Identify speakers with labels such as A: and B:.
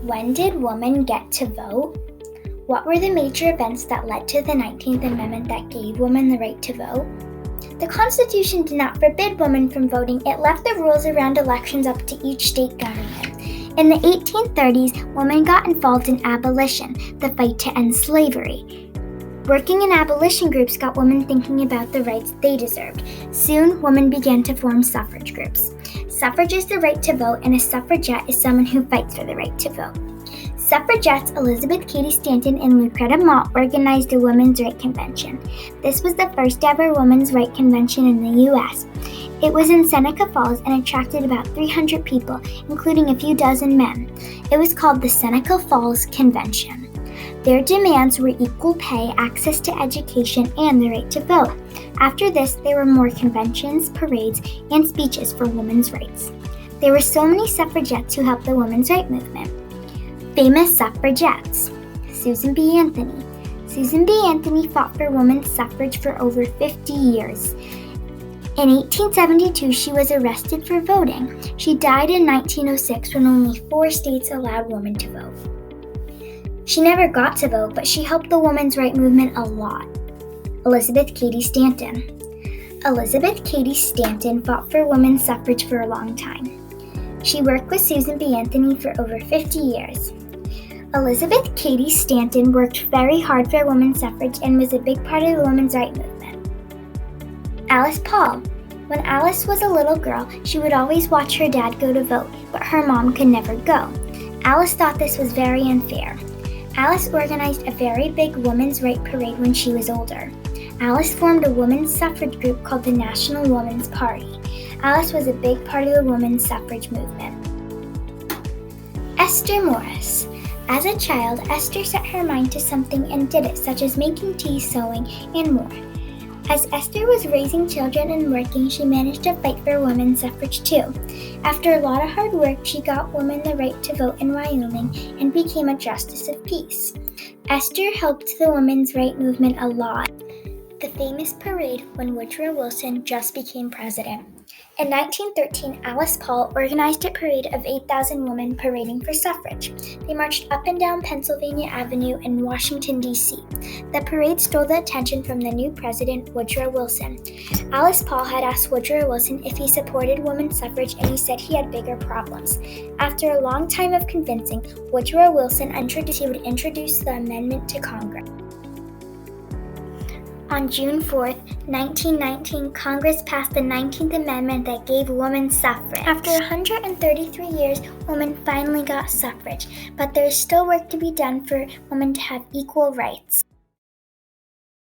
A: When did women get to vote? What were the major events that led to the 19th Amendment that gave women the right to vote? The Constitution did not forbid women from voting. It left the rules around elections up to each state government. In the 1830s, women got involved in abolition, the fight to end slavery. Working in abolition groups got women thinking about the rights they deserved. Soon, women began to form suffrage groups. Suffrage is the right to vote, and a suffragette is someone who fights for the right to vote. Suffragettes Elizabeth Cady Stanton and Lucretta Mott organized a women's right convention. This was the first ever women's right convention in the U.S. It was in Seneca Falls and attracted about 300 people, including a few dozen men. It was called the Seneca Falls Convention. Their demands were equal pay, access to education, and the right to vote. After this, there were more conventions, parades, and speeches for women's rights. There were so many suffragettes who helped the women's right movement. Famous suffragettes. Susan B. Anthony. Susan B. Anthony fought for women's suffrage for over 50 years. In 1872, she was arrested for voting. She died in 1906 when only 4 states allowed women to vote. She never got to vote, but she helped the women's right movement a lot. Elizabeth Cady Stanton. Elizabeth Cady Stanton fought for women's suffrage for a long time. She worked with Susan B. Anthony for over 50 years. Elizabeth Cady Stanton worked very hard for women's suffrage and was a big part of the women's right movement. Alice Paul. When Alice was a little girl, she would always watch her dad go to vote, but her mom could never go. Alice thought this was very unfair. Alice organized a very big women's right parade when she was older. Alice formed a women's suffrage group called the National Woman's Party. Alice was a big part of the women's suffrage movement. Esther Morris. As a child, Esther set her mind to something and did it, such as making tea, sewing, and more. As Esther was raising children and working, she managed to fight for women's suffrage too. After a lot of hard work, she got women the right to vote in Wyoming and became a justice of peace. Esther helped the women's right movement a lot. The famous parade when Woodrow Wilson just became president. In 1913, Alice Paul organized a parade of 8,000 women parading for suffrage. They marched up and down Pennsylvania Avenue in Washington, D.C. The parade stole the attention from the new president, Woodrow Wilson. Alice Paul had asked Woodrow Wilson if he supported women's suffrage, and he said he had bigger problems. After a long time of convincing, Woodrow Wilson he would introduce the amendment to Congress. On June 4, 1919, Congress passed the 19th Amendment that gave women suffrage. After 133 years, women finally got suffrage, but there is still work to be done for women to have equal rights.